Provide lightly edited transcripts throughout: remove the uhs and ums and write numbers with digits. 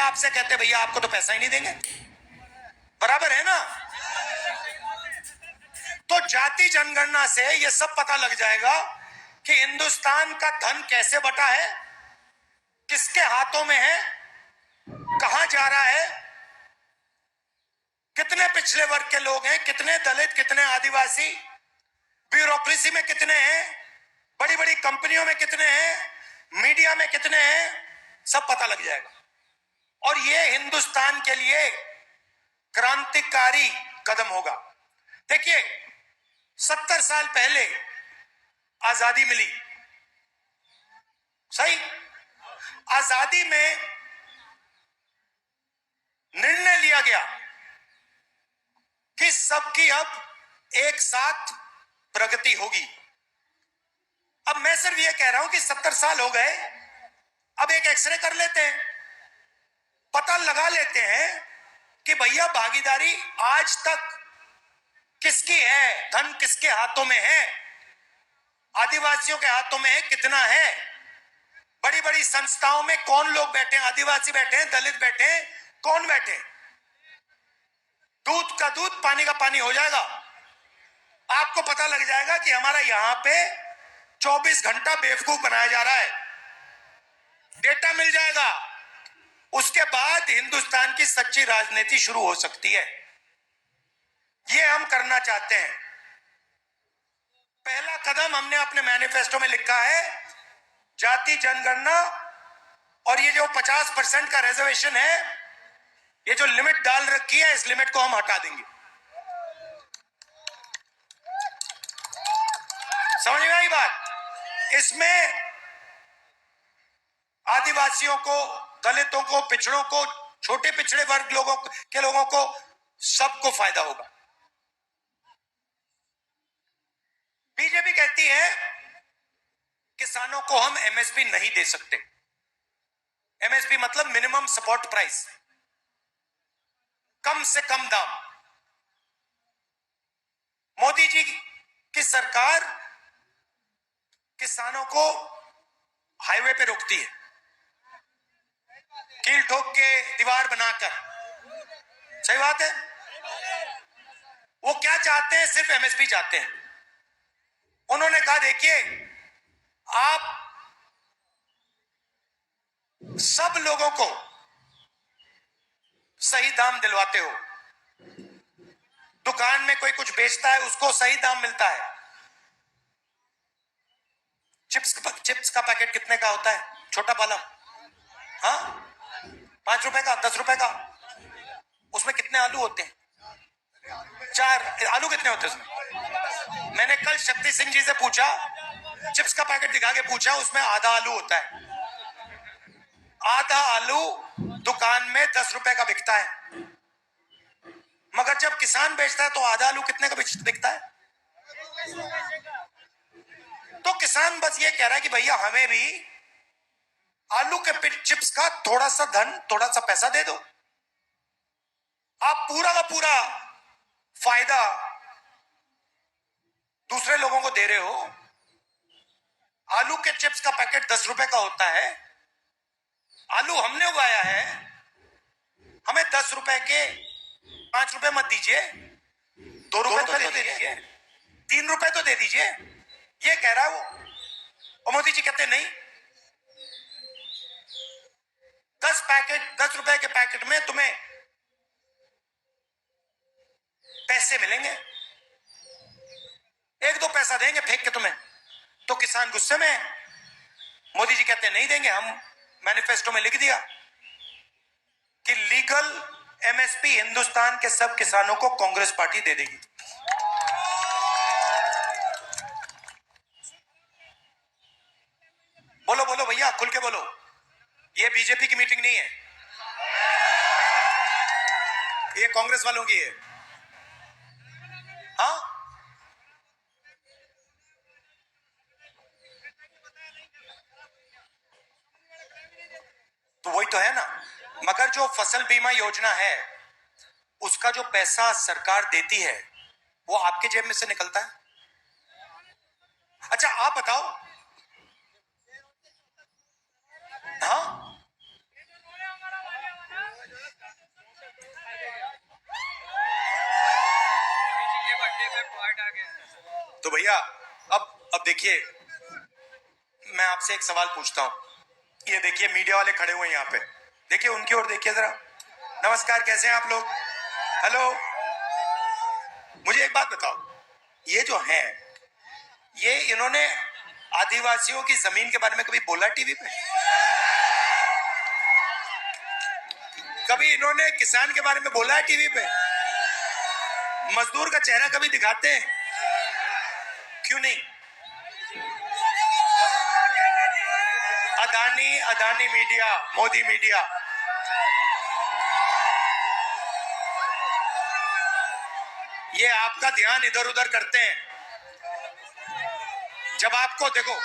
आपसे कहते भैया आपको तो पैसा ही नहीं देंगे, बराबर है ना। तो जाति जनगणना से यह सब पता लग जाएगा कि हिंदुस्तान का धन कैसे बटा है, किसके हाथों में है, कहां जा रहा है, कितने पिछड़े वर्ग के लोग हैं, कितने दलित, कितने आदिवासी, ब्यूरोक्रेसी में कितने हैं, बड़ी बड़ी कंपनियों में कितने हैं, मीडिया में कितने हैं, सब पता लग जाएगा। और यह हिंदुस्तान के लिए क्रांतिकारी कदम होगा। देखिए 70 साल पहले आजादी मिली, सही। आजादी में निर्णय लिया गया कि सबकी अब एक साथ प्रगति होगी। अब मैं सिर्फ यह कह रहा हूं कि 70 साल हो गए, अब एक एक्सरे कर लेते हैं, पता लगा लेते हैं कि भैया भागीदारी आज तक किसकी है, धन किसके हाथों में है, आदिवासियों के हाथों में है, कितना है, बड़ी बड़ी संस्थाओं में कौन लोग बैठे हैं, आदिवासी बैठे हैं, दलित बैठे हैं, कौन बैठे हैं। दूध का दूध पानी का पानी हो जाएगा। आपको पता लग जाएगा कि हमारा यहां पे 24 घंटा बेवकूफ बनाया जा रहा है, डेटा मिल जाएगा। उसके बाद हिंदुस्तान की सच्ची राजनीति शुरू हो सकती है। यह हम करना चाहते हैं। पहला कदम हमने अपने मैनिफेस्टो में लिखा है, जाति जनगणना। और ये जो 50% का रिजर्वेशन है, ये जो लिमिट डाल रखी है, इस लिमिट को हम हटा देंगे। समझ में आई बात। इसमें आदिवासियों को, दलितों को, पिछड़ों को, छोटे पिछड़े वर्ग लोगों को सबको फायदा होगा। बीजेपी कहती है किसानों को हम एमएसपी नहीं दे सकते। एमएसपी मतलब मिनिमम सपोर्ट प्राइस, कम से कम दाम। मोदी जी की सरकार किसानों को हाईवे पे रोकती है, कील ठोक के, दीवार बनाकर। सही बात है। वो क्या चाहते हैं, सिर्फ एमएसपी चाहते हैं। उन्होंने कहा देखिए आप सब लोगों को सही दाम दिलवाते हो, दुकान में कोई कुछ बेचता है उसको सही दाम मिलता है। चिप्स का पैकेट कितने का होता है, छोटा वाला, हाँ 5 रुपए का, 10 रुपए का। उसमें कितने आलू होते हैं, 4 आलू कितने होते हैं उसमें। मैंने कल शक्ति सिंह जी से पूछा, चिप्स का पैकेट दिखा के पूछा, उसमें आधा आलू होता है। आधा आलू दुकान में 10 रुपए का बिकता है, मगर जब किसान बेचता है तो आधा आलू कितने का बिकता है। तो किसान बस ये कह रहा है कि भैया हमें भी आलू के चिप्स का थोड़ा सा धन, थोड़ा सा पैसा दे दो। आप पूरा का पूरा फायदा दूसरे लोगों को दे रहे हो। आलू के चिप्स का पैकेट 10 रुपए का होता है। आलू हमने उगाया है, हमें 10 रुपए के 5 रुपए मत दीजिए, 2 रुपए तो दे दीजिए, 3 रुपए तो दे दीजिए, ये कह रहा है वो। और मोदी जी कहते नहीं, 10 रुपए के पैकेट में तुम्हें पैसे मिलेंगे, 1-2 पैसा देंगे फेंक के तुम्हें। तो किसान गुस्से में है। मोदी जी कहते नहीं देंगे। हम मैनिफेस्टो में लिख दिया कि लीगल एमएसपी हिंदुस्तान के सब किसानों को कांग्रेस पार्टी दे देगी। बोलो बोलो भैया, खुल के बोलो। ये बीजेपी की मीटिंग नहीं है, ये कांग्रेस वालों की है। हाँ, तो वही तो है ना। मगर जो फसल बीमा योजना है, उसका जो पैसा सरकार देती है वो आपके जेब में से निकलता है। अच्छा आप बताओ, हाँ अब देखिए, मैं आपसे एक सवाल पूछता हूं। ये देखिए मीडिया वाले खड़े हुए हैं यहाँ पे, देखिए उनकी ओर देखिए जरा। नमस्कार, कैसे हैं आप लोग? हेलो, मुझे एक बात बताओ, ये जो है, ये इन्होंने आदिवासियों की जमीन के बारे में कभी बोला टीवी पे? कभी इन्होंने किसान के बारे में बोला है टीवी पे? मजदूर का चेहरा कभी दिखाते हैं? क्यों नहीं? अदानी मीडिया, मोदी मीडिया, ये आपका ध्यान इधर उधर करते हैं। जब आपको देखो,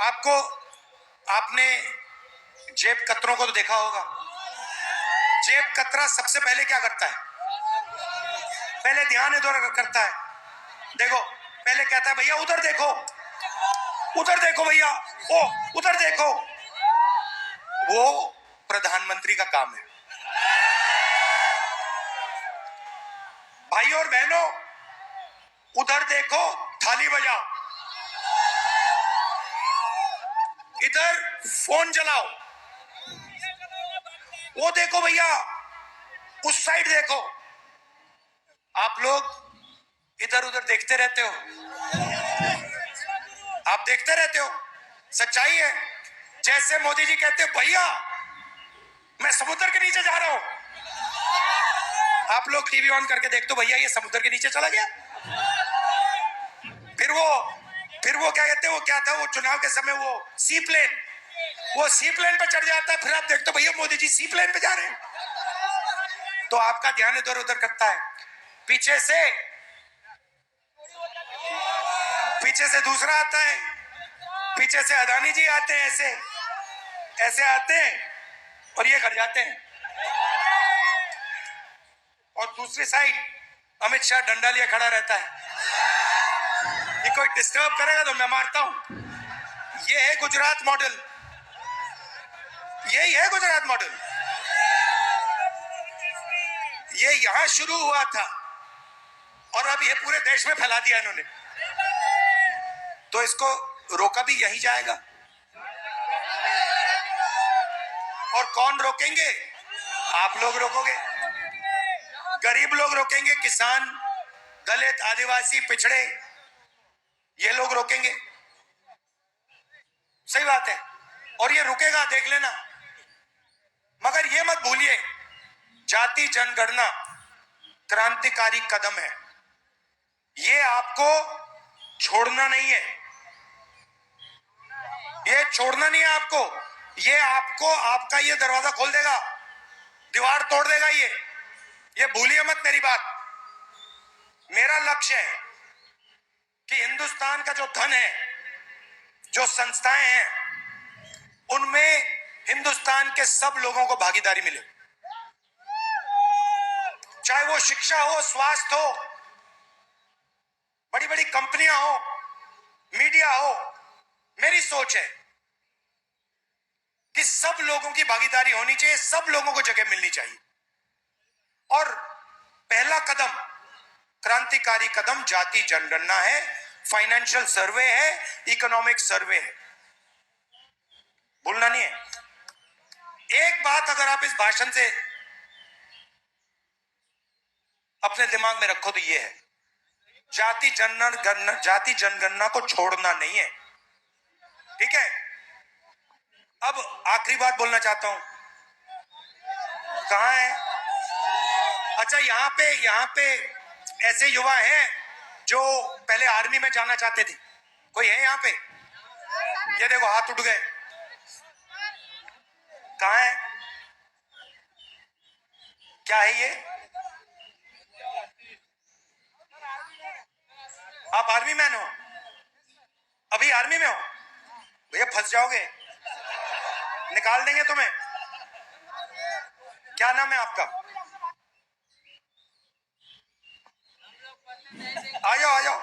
आपको, आपने जेब कतरों को तो देखा होगा। जेब कतरा सबसे पहले क्या करता है? पहले ध्यान इधर करता है। देखो, पहले कहता है भैया उधर देखो, उधर देखो भैया, ओ उधर देखो। वो प्रधानमंत्री का काम है। भाई और बहनों, उधर देखो, थाली बजाओ, इधर फोन चलाओ। वो देखो भैया, उस साइड देखो। आप लोग इधर उधर देखते रहते हो, आप देखते रहते हो। सच्चाई है, जैसे मोदी जी कहते हो भैया मैं समुद्र के नीचे जा रहा हूं, आप लोग टीवी ऑन करके देखते हो भैया ये समुद्र के नीचे चला गया। फिर वो क्या कहते हैं, वो क्या था, वो चुनाव के समय वो सी प्लेन, वो सी प्लेन पे चढ़ जाता है, फिर आप देखते हो भैया मोदी जी सी प्लेन पे जा रहे हैं। तो आपका ध्यान इधर उधर करता है। पीछे से दूसरा आता है, पीछे से अदानी जी आते हैं, ऐसे ऐसे आते हैं और ये कर जाते हैं। और दूसरी साइड अमित शाह डंडा लिया खड़ा रहता है, ये कोई डिस्टर्ब करेगा तो मैं मारता हूं। ये है गुजरात मॉडल, यही है गुजरात मॉडल। ये यहां शुरू हुआ था और अब ये पूरे देश में फैला दिया इन्होंने, तो इसको रोका भी यही जाएगा। और कौन रोकेंगे? आप लोग रोकोगे, गरीब लोग रोकेंगे, किसान, दलित, आदिवासी, पिछड़े, ये लोग रोकेंगे। सही बात है, और ये रुकेगा, देख लेना। मगर ये मत भूलिए, जाति जनगणना क्रांतिकारी कदम है, ये आपको छोड़ना नहीं है, ये छोड़ना नहीं है आपको। ये आपको, आपका ये दरवाजा खोल देगा, दीवार तोड़ देगा ये भूलिए मत मेरी बात। मेरा लक्ष्य है कि हिंदुस्तान का जो धन है, जो संस्थाएं हैं, उनमें हिंदुस्तान के सब लोगों को भागीदारी मिले, चाहे वो शिक्षा हो, स्वास्थ्य हो, बड़ी बड़ी कंपनियां हो, मीडिया हो। मेरी सोच है कि सब लोगों की भागीदारी होनी चाहिए, सब लोगों को जगह मिलनी चाहिए। और पहला कदम, क्रांतिकारी कदम जाति जनगणना है, फाइनेंशियल सर्वे है, इकोनॉमिक सर्वे है, भूलना नहीं है। एक बात अगर आप इस भाषण से अपने दिमाग में रखो तो ये है, जाति जनगणना को छोड़ना नहीं है, ठीक है? अब आखिरी बात बोलना चाहता हूं। कहां है? अच्छा, यहां पे ऐसे युवा हैं जो पहले आर्मी में जाना चाहते थे, कोई है यहां पे? ये देखो हाथ उठ गए। कहां है? क्या है ये? आप आर्मी मैन हो? अभी आर्मी में हो? भैया फंस जाओगे, निकाल देंगे तुम्हें। क्या नाम है आपका? आ जाओ आ जाओ,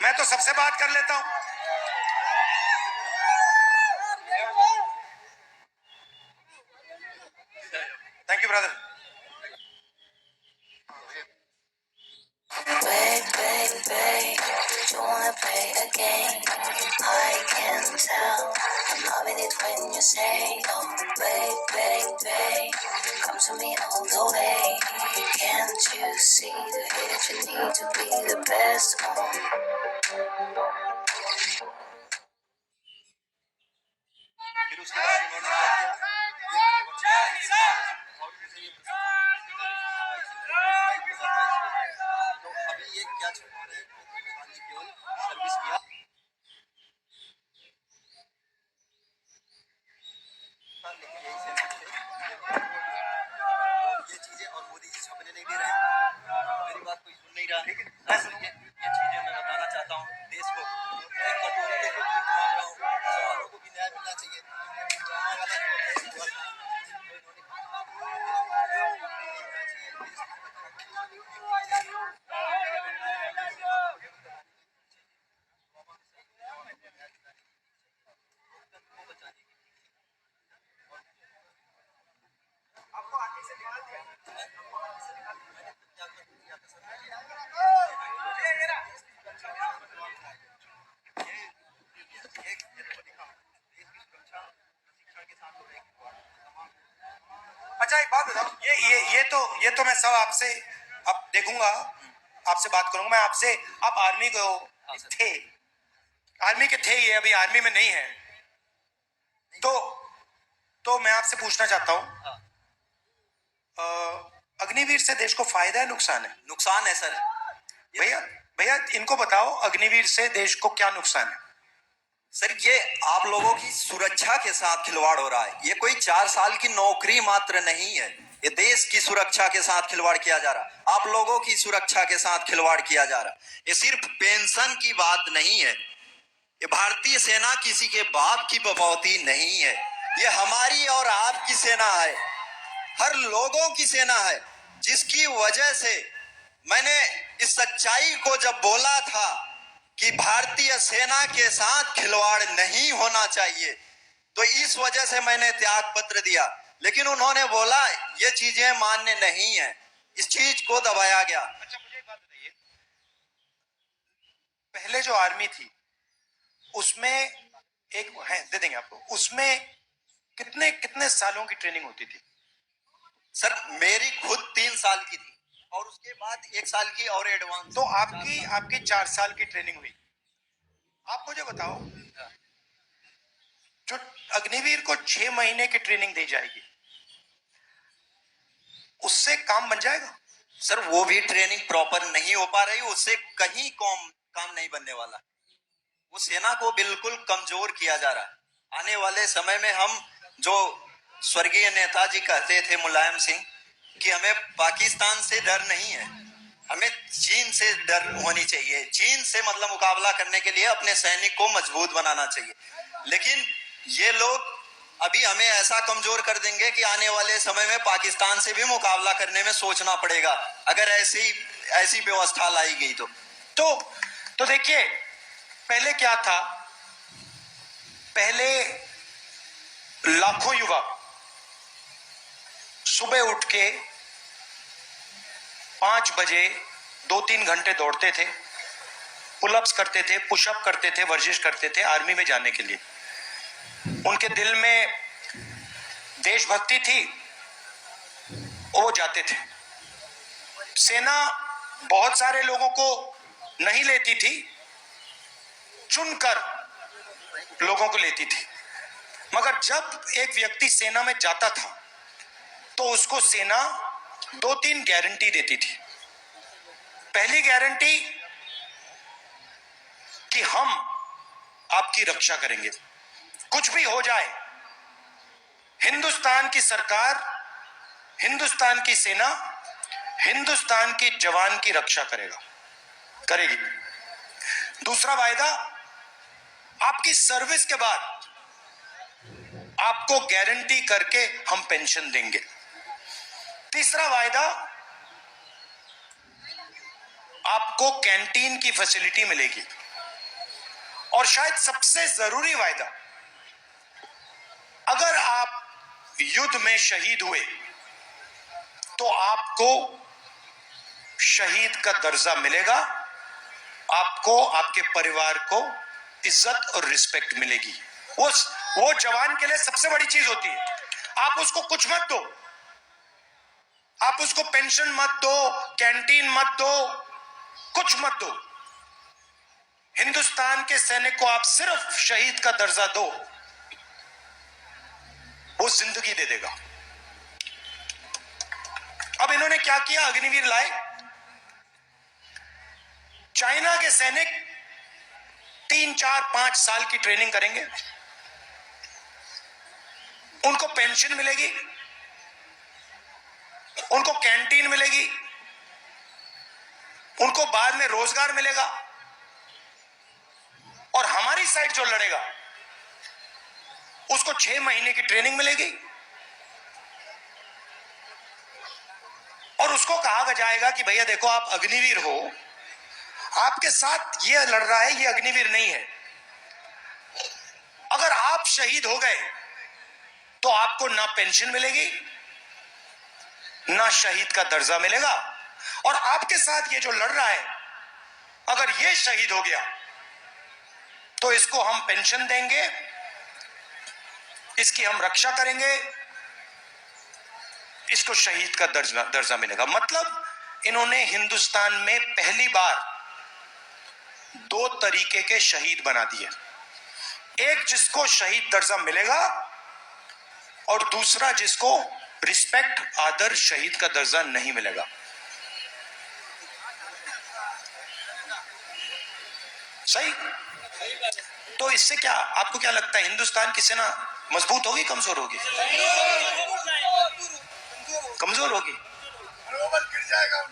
मैं तो सबसे बात कर लेता हूं। Thank you brother. Babe, babe, babe. you wanna play a game? I can tell. I'm loving it when you say, oh, babe, come to me all the way. Can't you see the hit you need to be the best? Oh. फिर उसके बाद उन्होंने क्या किया, और मुझे ये तो अभी ये क्या छुपा रहे हैं, खाली केवल सर्विस किया लेकिन यही से ये चीजें, और मोदी जी छपने नहीं दे रहे हैं, मेरी बात कोई सुन नहीं रहा है। ये चीजें मैं बताना चाहता हूँ देश को, एक कटोरी लेकर दूध मांग रहा हूँ, सवालों को भी न्याय मिलना चाहिए। अच्छा एक बात बताओ, ये तो मैं सब आपसे अब देखूंगा, आपसे बात करूंगा। मैं आपसे, आप आर्मी को थे, आर्मी के थे, ये अभी आर्मी में नहीं है, तो मैं आपसे पूछना चाहता हूं, अग्निवीर से देश को फायदा है नुकसान है? नुकसान है सर। भैया भैया इनको बताओ अग्निवीर से देश को क्या नुकसान है? सर ये आप लोगों की सुरक्षा के साथ खिलवाड़ हो रहा है। ये कोई 4 साल की नौकरी मात्र नहीं है, ये देश की सुरक्षा के साथ खिलवाड़ किया जा रहा, आप लोगों की सुरक्षा के साथ खिलवाड़ किया जा रहा। ये सिर्फ पेंशन की बात नहीं है, ये भारतीय सेना किसी के बाप की बपौती नहीं है, ये हमारी और आपकी सेना है, हर लोगों की सेना है, जिसकी वजह से मैंने इस सच्चाई को जब बोला था कि भारतीय सेना के साथ खिलवाड़ नहीं होना चाहिए, तो इस वजह से मैंने त्याग पत्र दिया। लेकिन उन्होंने बोला ये चीजें मान्य नहीं है, इस चीज को दबाया गया। अच्छा मुझे एक बात बताइए, पहले जो आर्मी थी उसमें एक है, दे देंगे आपको, उसमें कितने कितने सालों की ट्रेनिंग होती थी? सर मेरी खुद 3 साल की थी और उसके बाद 1 साल की और एडवांस। तो आपकी 4 साल की ट्रेनिंग हुई। आप मुझे बताओ, जो अग्निवीर को 6 महीने की ट्रेनिंग दी जाएगी, उससे काम बन जाएगा? सर वो भी ट्रेनिंग प्रॉपर नहीं हो पा रही, उससे कहीं काम नहीं बनने वाला, वो सेना को बिल्कुल कमजोर किया जा रहा है। आने वाले समय में हम, जो स्वर्गीय नेताजी कहते थे मुलायम सिंह, कि हमें पाकिस्तान से डर नहीं है, हमें चीन से डर होनी चाहिए, चीन से मतलब मुकाबला करने के लिए अपने सैनिक को मजबूत बनाना चाहिए। लेकिन ये लोग अभी हमें ऐसा कमजोर कर देंगे कि आने वाले समय में पाकिस्तान से भी मुकाबला करने में सोचना पड़ेगा, अगर ऐसी व्यवस्था लाई गई तो देखिए, पहले क्या था, पहले लाखों युवा सुबह उठ के 5 बजे 2-3 घंटे दौड़ते थे, पुलअप्स करते थे, पुशअप करते थे, वर्जिश करते थे आर्मी में जाने के लिए। उनके दिल में देशभक्ति थी, वो जाते थे। सेना बहुत सारे लोगों को नहीं लेती थी, चुनकर लोगों को लेती थी। मगर जब एक व्यक्ति सेना में जाता था तो उसको सेना 2-3 गारंटी देती थी। पहली गारंटी कि हम आपकी रक्षा करेंगे, कुछ भी हो जाए, हिंदुस्तान की सरकार, हिंदुस्तान की सेना, हिंदुस्तान के जवान की रक्षा करेगी। दूसरा वायदा, आपकी सर्विस के बाद आपको गारंटी करके हम पेंशन देंगे। तीसरा वायदा, आपको कैंटीन की फैसिलिटी मिलेगी। और शायद सबसे जरूरी वायदा, अगर आप युद्ध में शहीद हुए तो आपको शहीद का दर्जा मिलेगा आपको आपके परिवार को इज्जत और रिस्पेक्ट मिलेगी। वो जवान के लिए सबसे बड़ी चीज होती है। आप उसको कुछ मत दो, आप उसको पेंशन मत दो, कैंटीन मत दो, कुछ मत दो। हिंदुस्तान के सैनिक को आप सिर्फ शहीद का दर्जा दो, वो जिंदगी दे देगा। अब इन्होंने क्या किया, अग्निवीर लाए। चाइना के सैनिक 3, 4, 5 साल की ट्रेनिंग करेंगे, उनको पेंशन मिलेगी, उनको कैंटीन मिलेगी, उनको बाद में रोजगार मिलेगा। और हमारी साइड जो लड़ेगा उसको 6 महीने की ट्रेनिंग मिलेगी और उसको कहा जाएगा कि भैया देखो आप अग्निवीर हो, आपके साथ ये लड़ रहा है, ये अग्निवीर नहीं है। अगर आप शहीद हो गए तो आपको ना पेंशन मिलेगी, ना शहीद का दर्जा मिलेगा। और आपके साथ ये जो लड़ रहा है, अगर ये शहीद हो गया तो इसको हम पेंशन देंगे, इसकी हम रक्षा करेंगे, इसको शहीद का दर्जा मिलेगा। मतलब इन्होंने हिंदुस्तान में पहली बार 2 तरीके के शहीद बना दिए। एक जिसको शहीद दर्जा मिलेगा और दूसरा जिसको रिस्पेक्ट, आदर, शहीद का दर्जा नहीं मिलेगा। सही? तो इससे क्या, आपको क्या लगता है, हिंदुस्तान की सेना मजबूत होगी, कमजोर होगी? कमजोर होगी,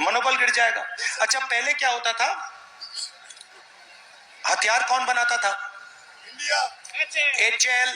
मनोबल गिर जाएगा। अच्छा, पहले क्या होता था, हथियार कौन बनाता था? HAL।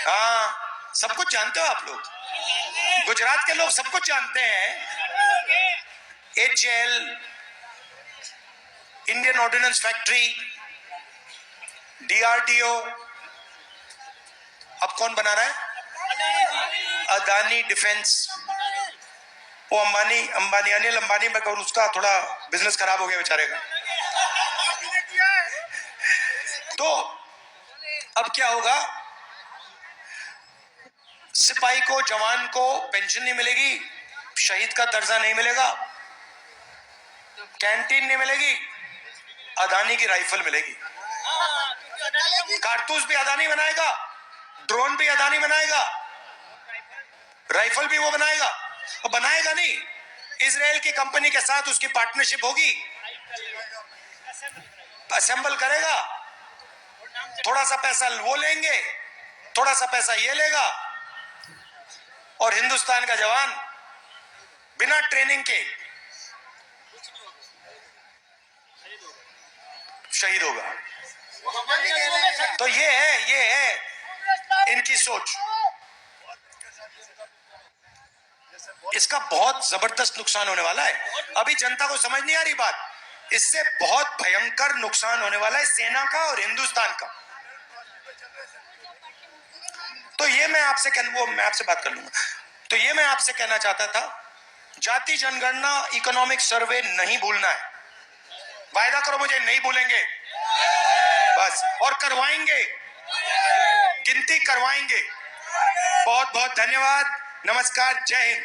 हाँ, सब कुछ जानते हो आप लोग, गुजरात के लोग सब कुछ जानते हैं। HAL, Indian ordnance factory, DRDO। अब कौन बना रहा है? अदानी डिफेंस। वो अंबानी अनिल अंबानी में कहूँ, उसका थोड़ा बिजनेस खराब हो गया बेचारे का। तो अब क्या होगा, सिपाही को, जवान को पेंशन नहीं मिलेगी, शहीद का दर्जा नहीं मिलेगा, कैंटीन नहीं मिलेगी, अदानी की राइफल मिलेगी। कारतूस भी अदानी बनाएगा, ड्रोन भी अदानी बनाएगा, राइफल भी वो बनाएगा। और बनाएगा नहीं, इजराइल की कंपनी के साथ उसकी पार्टनरशिप होगी, असेंबल करेगा, थोड़ा सा पैसा वो लेंगे, थोड़ा सा पैसा ये लेगा, और हिंदुस्तान का जवान बिना ट्रेनिंग के शहीद होगा। तो ये है इनकी सोच। इसका बहुत जबरदस्त नुकसान होने वाला है। अभी जनता को समझ नहीं आ रही बात, इससे बहुत भयंकर नुकसान होने वाला है सेना का और हिंदुस्तान का। तो ये मैं आपसे मैं आपसे बात कर लूंगा। तो ये मैं आपसे कहना चाहता था, जाति जनगणना, इकोनॉमिक सर्वे नहीं भूलना है। वायदा करो मुझे, नहीं भूलेंगे बस, और करवाएंगे, गिनती करवाएंगे। बहुत बहुत धन्यवाद, नमस्कार, जय हिंद।